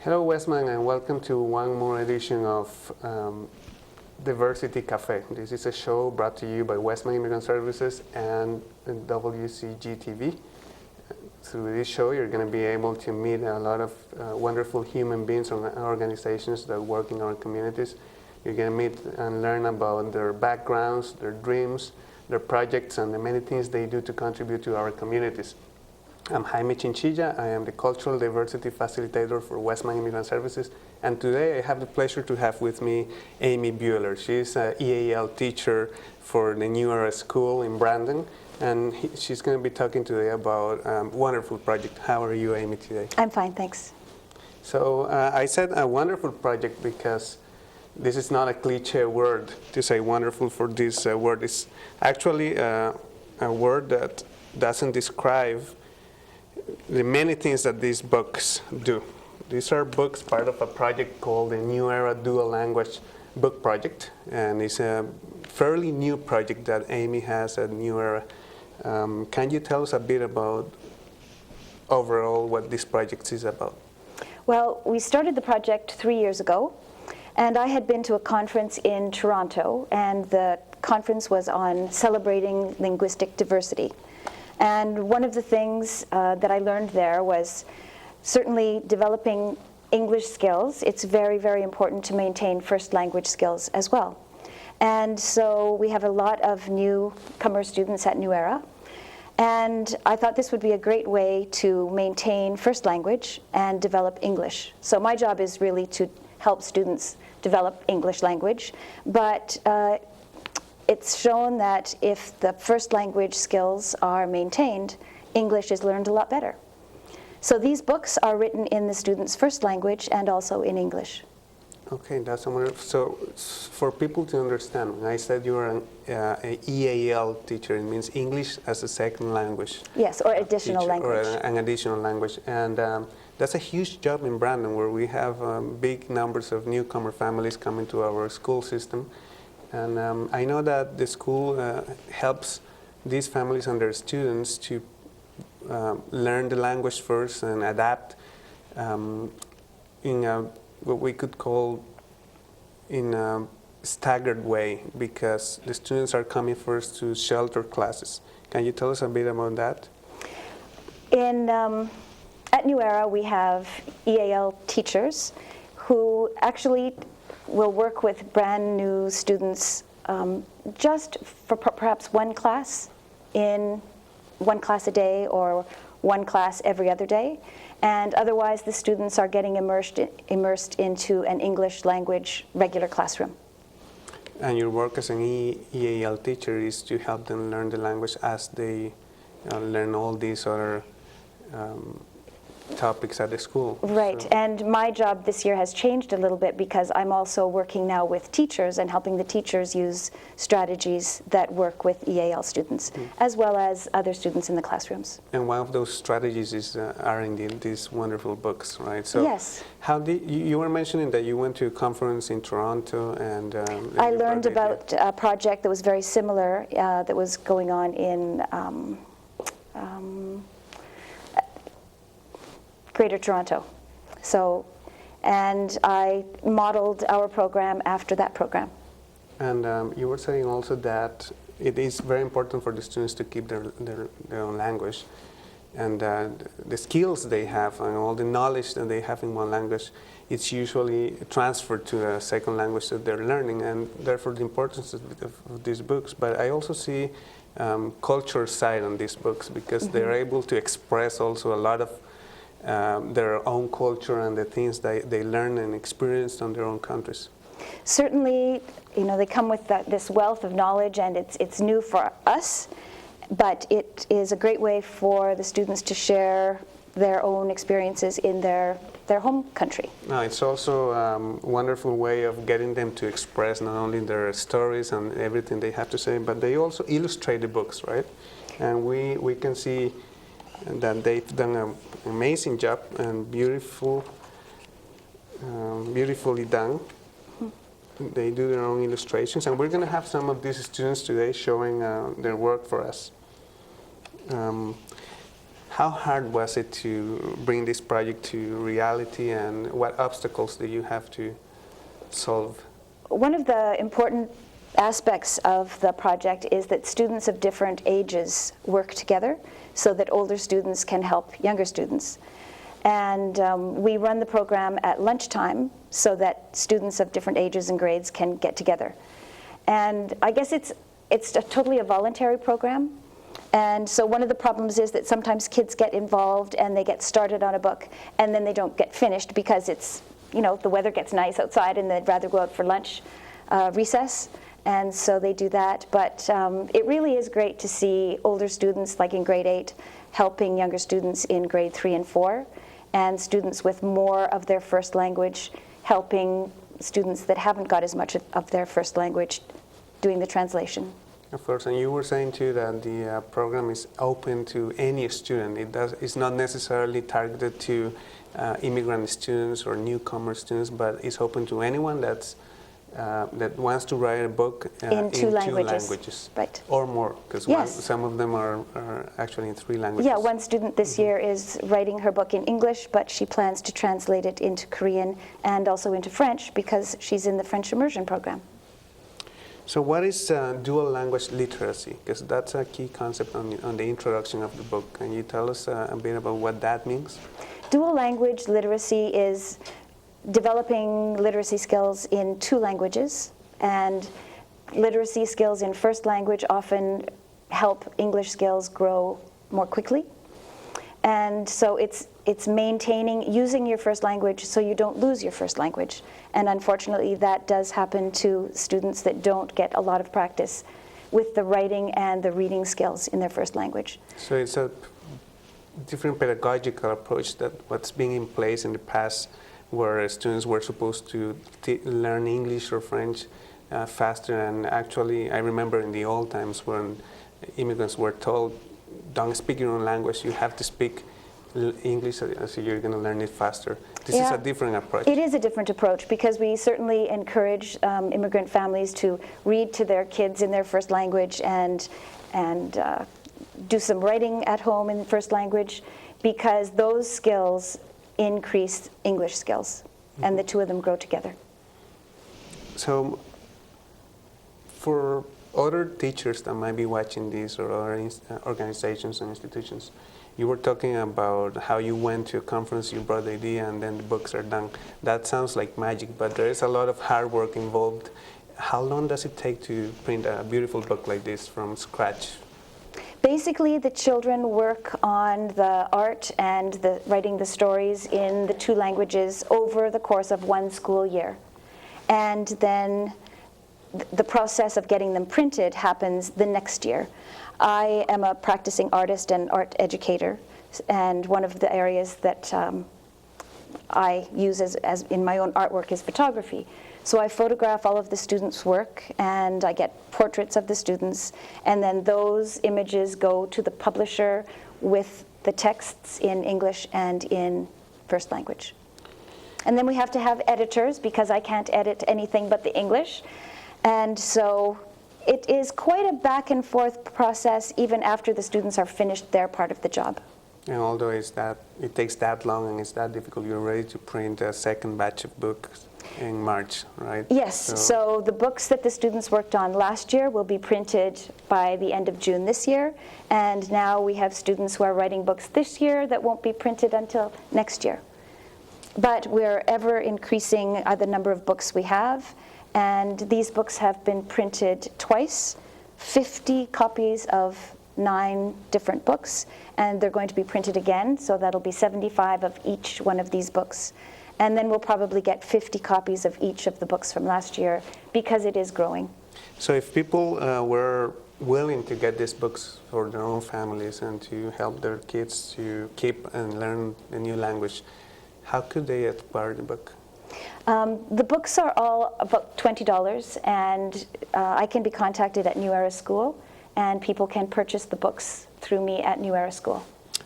Hello, Westman, and welcome to one more edition of Diversity Café. This is a show brought to you by Westman Immigrant Services and WCG-TV. Through this show, you're going to be able to meet a lot of wonderful human beings and organizations that work in our communities. You're going to meet and learn about their backgrounds, their dreams, their projects, and the many things they do to contribute to our communities. I'm Jaime Chinchilla. I am the Cultural Diversity Facilitator for Westman Immigrant Services, and today I have the pleasure to have with me Amy Buehler. She's an EAL teacher for the New Era School in Brandon, and she's going to be talking today about a wonderful project. How are you, Amy, today? I'm fine, thanks. So I said a wonderful project because this is not a cliche word to say wonderful for this word. It's actually a word that doesn't describe the many things that these books do. These are books part of a project called the New Era Dual Language Book Project, and it's a fairly new project that Amy has at New Era. Can you tell us a bit about overall what this project is about? Well, we started the project 3 years ago, and I had been to a conference in Toronto, and the conference was on celebrating linguistic diversity. And one of the things that I learned there was certainly developing English skills. It's very, very important to maintain first language skills as well. And so we have a lot of newcomer students at New Era. And I thought this would be a great way to maintain first language and develop English. So my job is really to help students develop English language. But it's shown that if the first language skills are maintained, English is learned a lot better. So these books are written in the students' first language and also in English. Okay, that's wonderful. So for people to understand, when I said you are an EAL teacher, it means English as a second language. Yes, or additional teacher, language. Or an additional language. And that's a huge job in Brandon, where we have big numbers of newcomer families coming to our school system. And I know that the school helps these families and their students to learn the language first and adapt in what we could call in a staggered way, because the students are coming first to shelter classes. Can you tell us a bit about that? At New Era, we have EAL teachers who actually will work with brand new students just for perhaps one class a day or one class every other day. And otherwise, the students are getting immersed into an English language regular classroom. And your work as an EAL teacher is to help them learn the language as they learn all these other topics at the school. Right, so. And my job this year has changed a little bit because I'm also working now with teachers and helping the teachers use strategies that work with EAL students, as well as other students in the classrooms. And one of those strategies are indeed these wonderful books, right? So yes. How did you were mentioning that you went to a conference in Toronto, and I learned about a project that was very similar that was going on in Greater Toronto. So, and I modeled our program after that program. And you were saying also that it is very important for the students to keep their own language, and the skills they have and all the knowledge that they have in one language, it's usually transferred to a second language that they're learning, and therefore the importance of these books. But I also see culture side on these books, because they're able to express also a lot of their own culture and the things they learn and experience on their own countries. Certainly, they come with this wealth of knowledge, and it's new for us, but it is a great way for the students to share their own experiences in their home country. No, it's also a wonderful way of getting them to express not only their stories and everything they have to say, but they also illustrate the books, right? And we can see that they've done an amazing job and beautiful beautifully done. They do their own illustrations, and we're going to have some of these students today showing their work for us. How hard was it to bring this project to reality, and what obstacles do you have to solve? One of the important aspects of the project is that students of different ages work together so that older students can help younger students. And we run the program at lunchtime so that students of different ages and grades can get together. And I guess it's totally a voluntary program. And so one of the problems is that sometimes kids get involved and they get started on a book and then they don't get finished because it's, you know, the weather gets nice outside and they'd rather go out for lunch recess. And so they do that. But it really is great to see older students, like in grade 8, helping younger students in grade 3 and 4. And students with more of their first language helping students that haven't got as much of their first language doing the translation. Of course, and you were saying too that the program is open to any student. It's not necessarily targeted to immigrant students or newcomer students, but it's open to anyone that wants to write a book in two languages. Right. Or more, because yes. Some of them are actually in 3 languages. Yeah, one student this year is writing her book in English, but she plans to translate it into Korean and also into French because she's in the French immersion program. So what is dual language literacy? Because that's a key concept on the introduction of the book. Can you tell us a bit about what that means? Dual language literacy is developing literacy skills in 2 languages, and literacy skills in first language often help English skills grow more quickly. And so it's maintaining, using your first language so you don't lose your first language. And unfortunately, that does happen to students that don't get a lot of practice with the writing and the reading skills in their first language. So it's a different pedagogical approach that what's being in place in the past, where students were supposed to learn English or French faster. And actually, I remember in the old times when immigrants were told, don't speak your own language, you have to speak English so you're going to learn it faster. This is a different approach. It is a different approach because we certainly encourage immigrant families to read to their kids in their first language and do some writing at home in first language, because those skills increase English skills, and the 2 of them grow together. So for other teachers that might be watching this, or other organizations and institutions, you were talking about how you went to a conference, you brought the idea, and then the books are done. That sounds like magic, but there is a lot of hard work involved. How long does it take to print a beautiful book like this from scratch? Basically, the children work on the art and writing the stories in the 2 languages over the course of 1 school year. And then the process of getting them printed happens the next year. I am a practicing artist and art educator, and one of the areas that I use as in my own artwork is photography. So I photograph all of the students' work, and I get portraits of the students, and then those images go to the publisher with the texts in English and in first language. And then we have to have editors, because I can't edit anything but the English. And so it is quite a back and forth process even after the students are finished their part of the job. And although it takes that long and it's that difficult, you're ready to print a second batch of books in March, right? Yes, so the books that the students worked on last year will be printed by the end of June this year, and now we have students who are writing books this year that won't be printed until next year. But we're ever increasing the number of books we have, and these books have been printed twice, 50 copies of 9 different books, and they're going to be printed again, so that'll be 75 of each one of these books. And then we'll probably get 50 copies of each of the books from last year, because it is growing. So if people were willing to get these books for their own families and to help their kids to keep and learn a new language, how could they acquire the book? The books are all about $20, and I can be contacted at New Era School, and people can purchase the books through me at New Era School.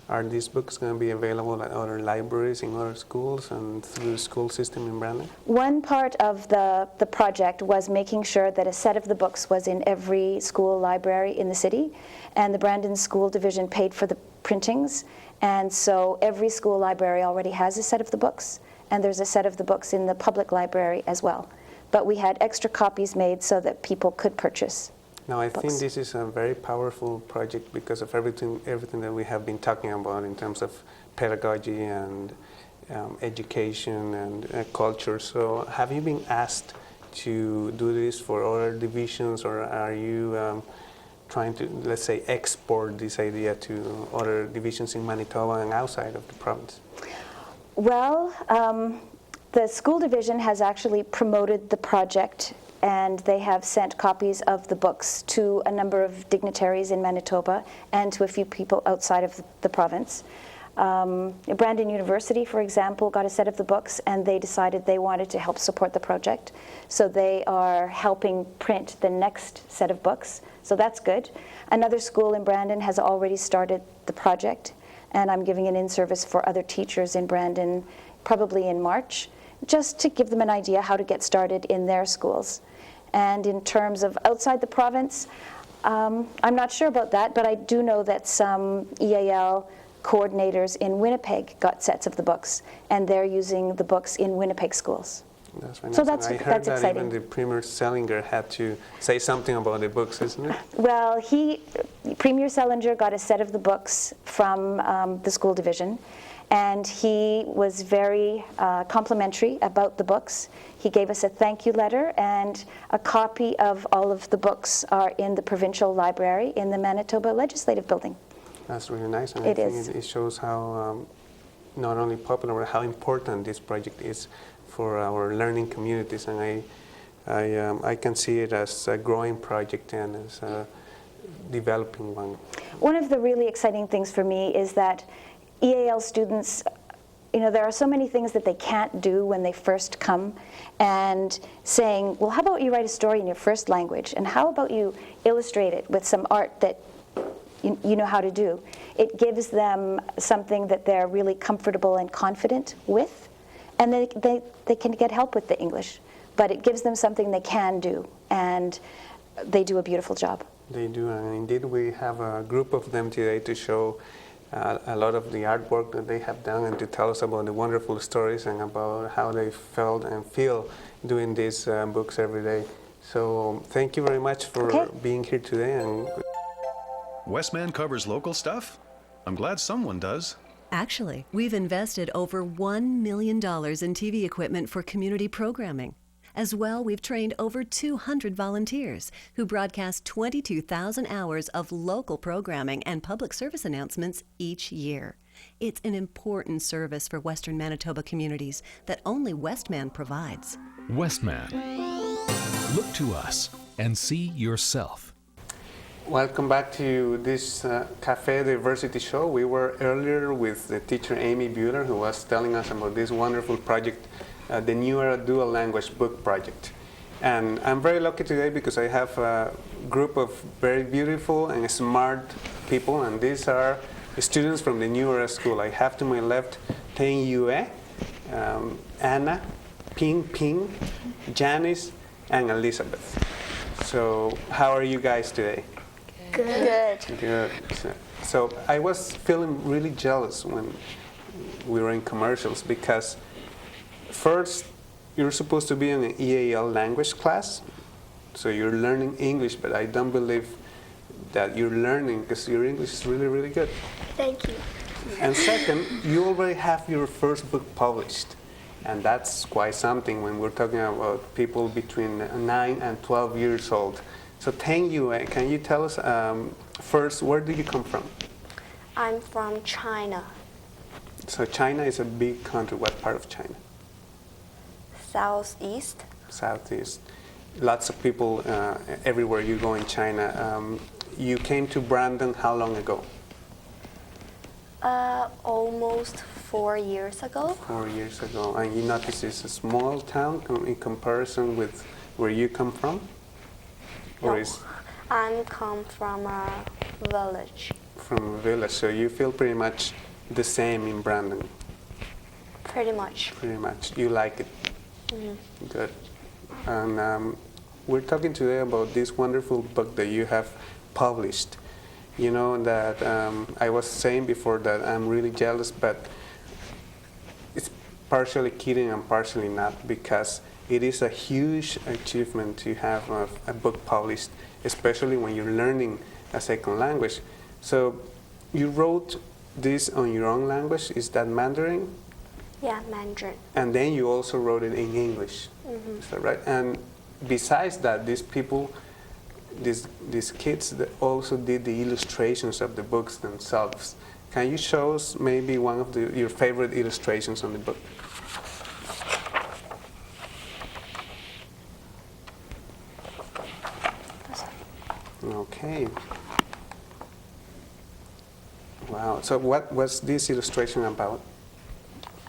Are these books going to be available at other libraries in other schools and through the school system in Brandon? One part of the project was making sure that a set of the books was in every school library in the city, and the Brandon School Division paid for the printings, and so every school library already has a set of the books, and there's a set of the books in the public library as well. But we had extra copies made so that people could purchase. Now, I think this is a very powerful project because of everything that we have been talking about in terms of pedagogy and education and culture. So have you been asked to do this for other divisions, or are you trying to, let's say, export this idea to other divisions in Manitoba and outside of the province? Well, the school division has actually promoted the project, and they have sent copies of the books to a number of dignitaries in Manitoba and to a few people outside of the province. Brandon University, for example, got a set of the books, and they decided they wanted to help support the project. So they are helping print the next set of books. So that's good. Another school in Brandon has already started the project, and I'm giving an in-service for other teachers in Brandon probably in March, just to give them an idea how to get started in their schools. And in terms of outside the province, I'm not sure about that, but I do know that some EAL coordinators in Winnipeg got sets of the books, and they're using the books in Winnipeg schools. That's right. So I heard that's that exciting. even the Premier Selinger had to say something about the books, isn't it? Well, Premier Selinger got a set of the books from the school division, and he was very complimentary about the books. He gave us a thank you letter, and a copy of all of the books are in the provincial library in the Manitoba Legislative Building. That's really nice, and It I is. think it shows how not only popular, but how important this project is for our learning communities, and I can see it as a growing project and as a developing one. One of the really exciting things for me is that EAL students, there are so many things that they can't do when they first come, and saying, well, how about you write a story in your first language, and how about you illustrate it with some art that you know how to do. It gives them something that they're really comfortable and confident with, and they can get help with the English, but it gives them something they can do, and they do a beautiful job. They do, and indeed we have a group of them today to show a lot of the artwork that they have done and to tell us about the wonderful stories and about how they felt and feel doing these books every day. So thank you very much for being here today. And Westman covers local stuff? I'm glad someone does. Actually, we've invested over $1 million in TV equipment for community programming. As well, we've trained over 200 volunteers who broadcast 22,000 hours of local programming and public service announcements each year. It's an important service for Western Manitoba communities that only Westman provides. Westman. Look to us and see yourself. welcome back to this Café Diversity show. We were earlier with the teacher Amy Buehler, who was telling us about this wonderful project, the New Era Dual Language Book Project. And I'm very lucky today because I have a group of very beautiful and smart people, and these are students from the New Era School. I have to my left Teng Yue, Anna, Ping Ping, Janice, and Elizabeth. So how are you guys today? Good. Good. So I was feeling really jealous when we were in commercials because first you're supposed to be in an EAL language class, so you're learning English, but I don't believe that you're learning because your English is really, really good. Thank you. And second, you already have your first book published, and that's quite something when we're talking about people between 9 and 12 years old. So Teng Yue, can you tell us first, where do you come from? I'm from China. So China is a big country. What part of China? Southeast. Southeast. Lots of people everywhere you go in China. You came to Brandon how long ago? Almost 4 years ago. 4 years ago. And you notice it's a small town in comparison with where you come from? Or No, is I come from a village. from a village, so you feel pretty much the same in Brandon. Pretty much. Pretty much. You like it. Good. And we're talking today about this wonderful book that you have published. You know that I was saying before that I'm really jealous, but it's partially kidding and partially not, because it is a huge achievement to have a book published, especially when you're learning a second language. So you wrote this on your own language, is that Mandarin? Yeah, Mandarin. And then you also wrote it in English, is that right? And besides that, these people, these kids that also did the illustrations of the books themselves. Can you show us maybe one of your favorite illustrations on the book? Okay. Wow. So what was this illustration about?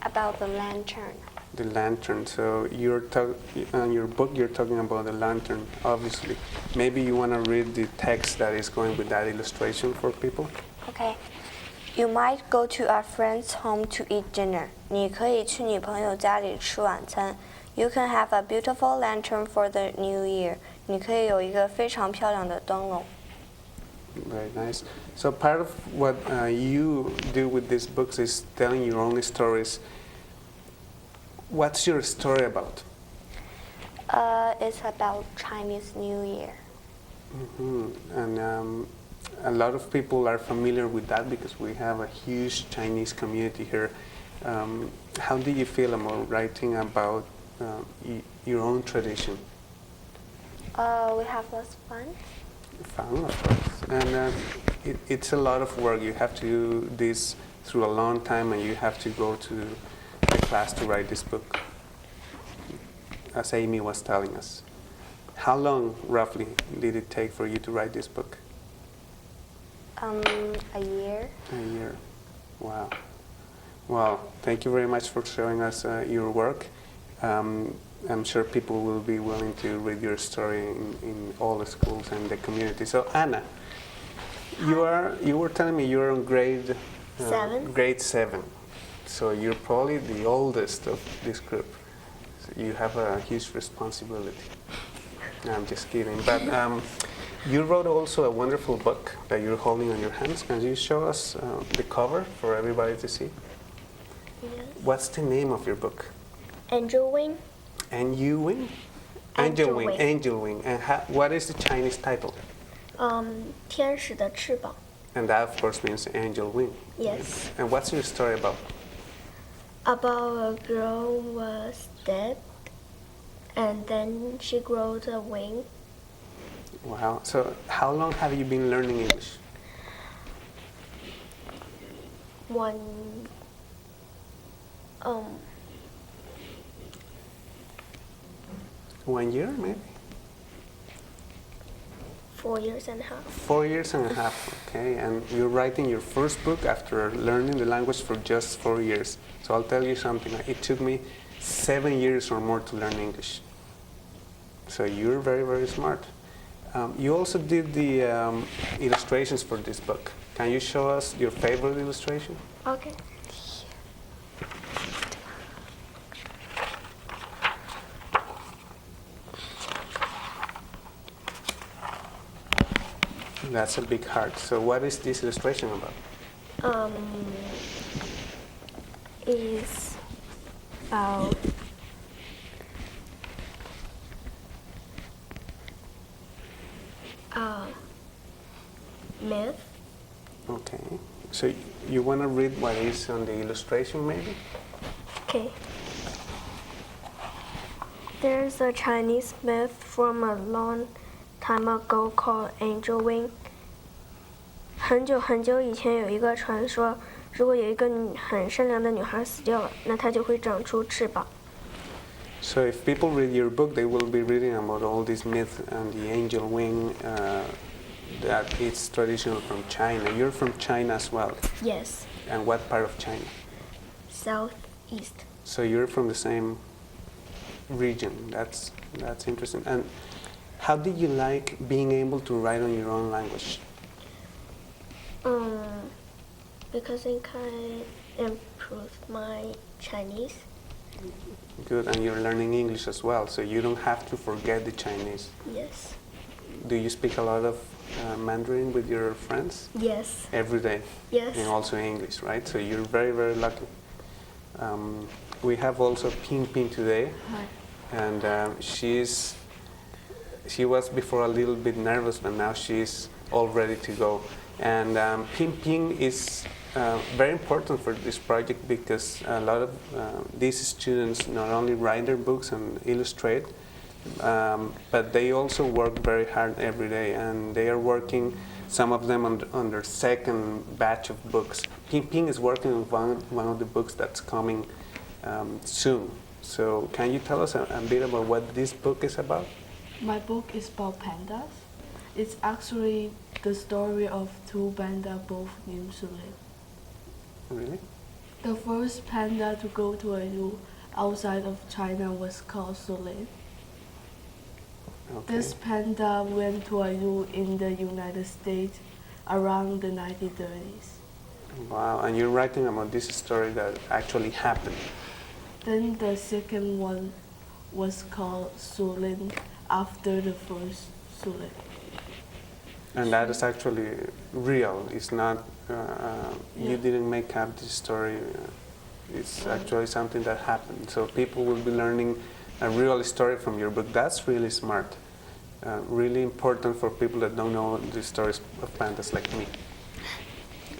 About the lantern. The lantern. So on your book, you're talking about the lantern, obviously. Maybe you want to read the text that is going with that illustration for people? Okay. You might go to a friend's home to eat dinner. 你可以去你朋友家里吃晚餐。You can have a beautiful lantern for the new year. 你可以有一个非常漂亮的灯笼。Very nice. So part of what you do with these books is telling your own stories. What's your story about? It's about Chinese New Year. And a lot of people are familiar with that because we have a huge Chinese community here. How do you feel about writing about your own tradition? We have lots of fun. Fun, of course. And it's a lot of work. You have to do this through a long time, and you have to go to a class to write this book, as Amy was telling us. How long, roughly, did it take for you to write this book? A year. A year. Wow. Well, thank you very much for showing us your work. I'm sure people will be willing to read your story in all the schools and the community. So, Anna, you were telling me you're in grade 7. Grade 7. So you're probably the oldest of this group. So you have a huge responsibility. No, I'm just kidding. But you wrote also a wonderful book that you're holding on your hands. Can you show us the cover for everybody to see? Yes. What's the name of your book? Angel Wing. Angel Wing? Angel Wing. Angel Wing. And what is the Chinese title? 天使的翅膀. And that, of course, means angel wing. Yes. And what's your story about? About a girl was dead, and then she grew a wing. Wow. So how long have you been learning English? 1 1 year, maybe? 4 years and a half. 4 years and a half, okay. And you're writing your first book after learning the language for just 4 years. So I'll tell you something. It took me 7 years or more to learn English. So you're very, very smart. You also did the illustrations for this book. Can you show us your favorite illustration? Okay. That's a big heart. So what is this illustration about? Is about myth. Okay. So you want to read what is on the illustration, maybe? Okay. There's a Chinese myth from a long time ago called Angel Wing. 很久很久以前有一个传说，如果有一个很善良的女孩死掉了，那她就会长出翅膀。 So if people read your book, they will be reading about all these myths and the angel wing that it's traditional from China. You're from China as well. Yes. And what part of China? Southeast. So you're from the same region. That's interesting. And how did you like being able to write on your own language? Because I can improve my Chinese. Good, and you're learning English as well, so you don't have to forget the Chinese. Yes. Do you speak a lot of Mandarin with your friends? Yes. Every day? Yes. And also English, right? So you're very, very lucky. We have also Ping Ping today. Hi. And she was before a little bit nervous, but now she's all ready to go. And Ping Ping is very important for this project because a lot of these students not only write their books and illustrate, but they also work very hard every day, and they are working, some of them on their second batch of books. Ping Ping is working on one of the books that's coming soon. So can you tell us a bit about what this book is about? My book is about pandas. It's actually the story of two pandas both named Sulin. Really? The first panda to go to a zoo outside of China was called Sulin. Okay. This panda went to a zoo in the United States around the 1930s. Wow, and you're writing about this story that actually happened. Then the second one was called Sulin after the first Sulin. And that is actually real. It's not, you didn't make up this story. It's actually something that happened. So people will be learning a real story from your book. That's really smart. Really important for people that don't know the stories of pandas like me.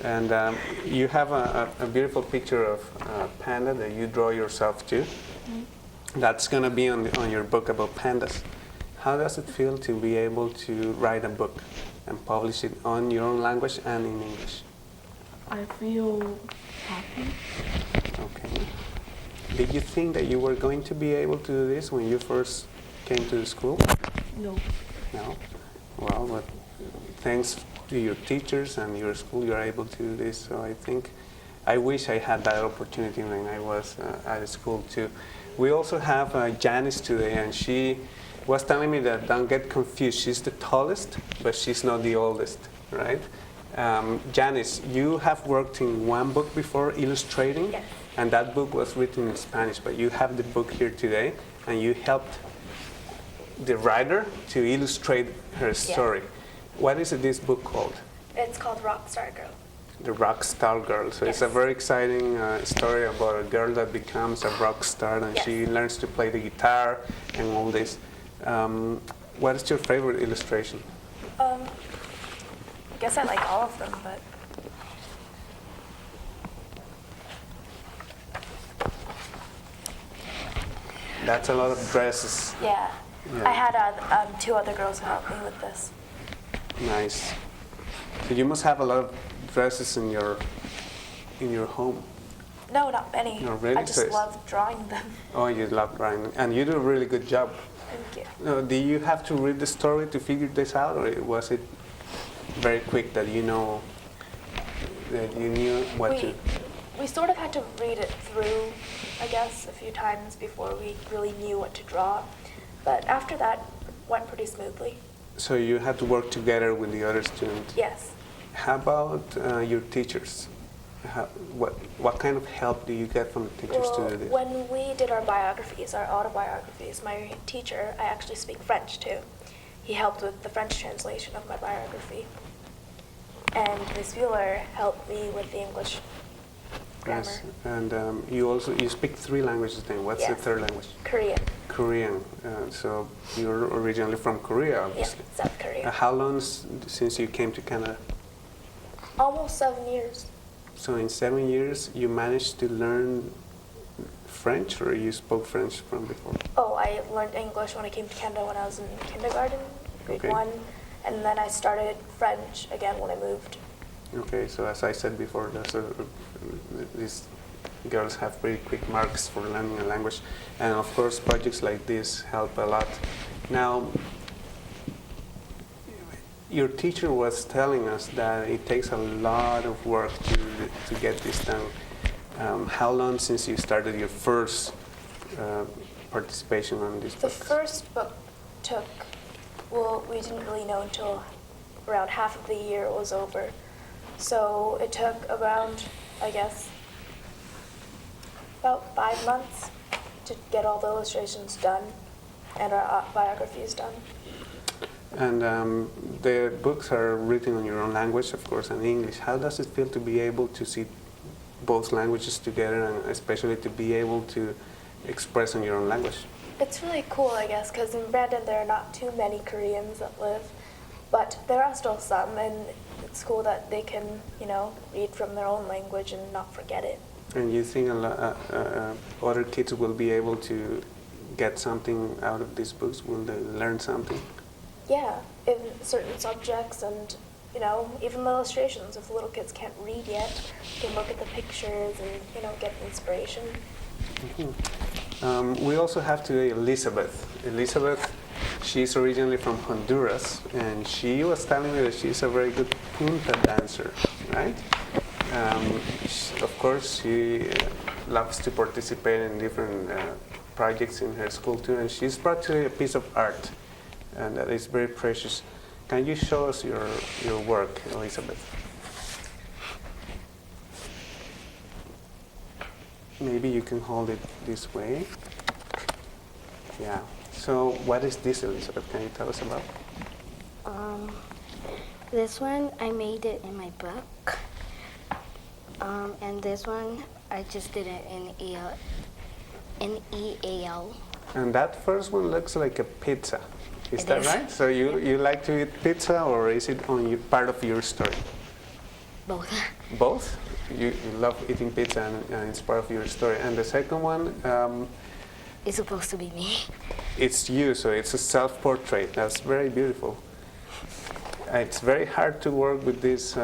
And you have a beautiful picture of a panda that you draw yourself too. That's going to be on your book about pandas. How does it feel to be able to write a book and publish it on your own language and in English? I feel happy. Okay. Did you think that you were going to be able to do this when you first came to the school? No. No? Well, but thanks to your teachers and your school, you're able to do this. So I wish I had that opportunity when I was at school too. We also have Janice today, and she was telling me that don't get confused. She's the tallest, but she's not the oldest, right? Janice, you have worked in one book before illustrating, Yes. and that book was written in Spanish, but you have the book here today, and you helped the writer to illustrate her story. What is this book called? It's called Rockstar Girl. The Rockstar Girl. So it's a Yes. very exciting story about a girl that becomes a rock star, and Yes. she learns to play the guitar and all this. What is your favorite illustration? I guess I like all of them, but That's a lot of dresses. yeah. Yeah. I had two other girls who helped me with this. Nice. So you must have a lot of dresses in your home. No, not many. No, really? I just So it's- love drawing them. Oh, you love drawing, and you do a really good job. Thank you. Do you have to read the story to figure this out, or was it very quick that you knew what to? We sort of had to read it through, I guess, a few times before we really knew what to draw. But after that, went pretty smoothly. So you had to work together with the other students. Yes. How about your teachers? What kind of help do you get from the teachers Well, to do this? when we did our biographies, our autobiographies, my teacher, I actually speak French too. He helped with the French translation of my biography. And Ms. Buehler helped me with the English grammar. Yes, and you speak 3 languages then. What's the Yes. third language? Korean. Korean. So you're originally from Korea, Yeah, obviously. South Korea. How long since you came to Canada? Almost 7 years. So in 7 years, you managed to learn French, or you spoke French from before? Oh, I learned English when I came to Canada when I was in kindergarten, grade Okay. 1, and then I started French again when I moved. Okay, so as I said before, these girls have pretty quick marks for learning a language, and of course projects like this help a lot. Now, your teacher was telling us that it takes a lot of work to get this done. How long since you started your first participation on this The book? first book took, well, we didn't really know until around half of the year was over. So it took around, I guess, about 5 months to get all the illustrations done and our biographies done. And the books are written in your own language, of course, and English. How does it feel to be able to see both languages together, and especially to be able to express in your own language? It's really cool, I guess, because in Brandon there are not too many Koreans that live, but there are still some, and it's cool that they can, read from their own language and not forget it. And you think other kids will be able to get something out of these books? Will they learn something? Yeah, in certain subjects and, even the illustrations. If the little kids can't read yet, they can look at the pictures and, get inspiration. Mm-hmm. We also have today Elizabeth. Elizabeth, she's originally from Honduras, and she was telling me that she's a very good punta dancer, right? Of course, she loves to participate in different projects in her school too, and she's brought today a piece of art, and that is very precious. Can you show us your work, Elizabeth? Maybe you can hold it this way. Yeah. So what is this, Elizabeth? Can you tell us about? This one, I made it in my book. And this one, I just did it in EAL. And that first one looks like a pizza. Is It that is. right? So you like to eat pizza, or is it on part of your story? Both. Both? You love eating pizza, and it's part of your story. And the second one, It's supposed to be me. it's you, so it's a self-portrait. That's very beautiful. It's very hard to work with this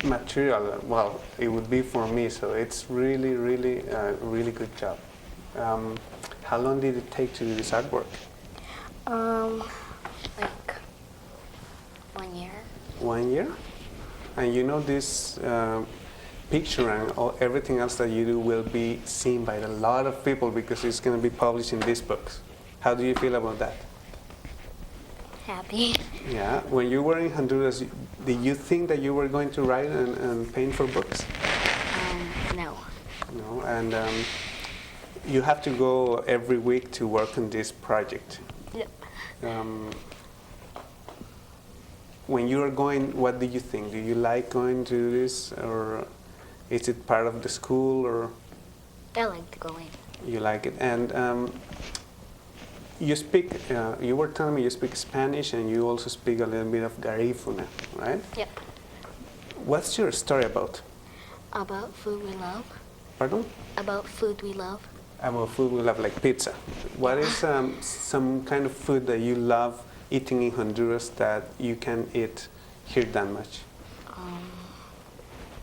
material. Well, it would be for me, so it's really, really, really good job. How long did it take to do this artwork? Like 1 year. 1 year? And this picture and everything else that you do will be seen by a lot of people because it's going to be published in these books. How do you feel about that? Happy. Yeah. When you were in Honduras, did you think that you were going to write and paint for books? No. No. And you have to go every week to work on this project. Yep. When you are going, what do you think? Do you like going to this, or is it part of the school, or I like to go in. you like it? And you speak, you were telling me you speak Spanish, and you also speak a little bit of Garifuna, right? Yep. What's your story about? About food we love. Pardon? About food we love. About food we love, like pizza. What is some kind of food that you love eating in Honduras that you can eat here that much?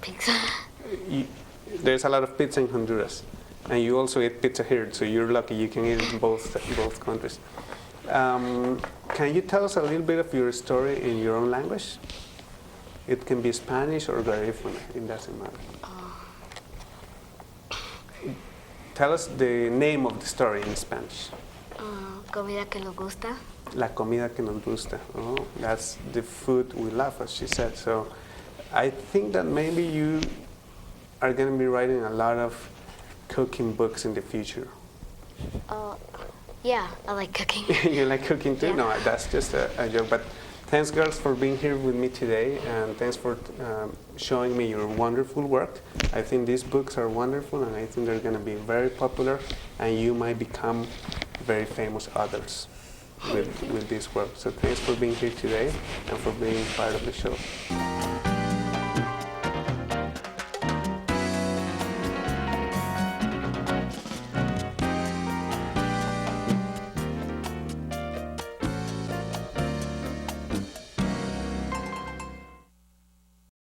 Pizza. There's a lot of pizza in Honduras, and you also eat pizza here, so you're lucky you can eat it in both countries. Can you tell us a little bit of your story in your own language? It can be Spanish or Garifuna, it doesn't matter. Tell us the name of the story in Spanish. Comida que nos gusta. La comida que nos gusta. Oh, that's the food we love, as she said. So I think that maybe you are going to be writing a lot of cooking books in the future. Yeah, I like cooking. You like cooking too? Yeah. No, that's just a joke. But thanks, girls, for being here with me today, and thanks for showing me your wonderful work. I think these books are wonderful, and I think they're going to be very popular, and you might become very famous authors with this work. So thanks for being here today and for being part of the show.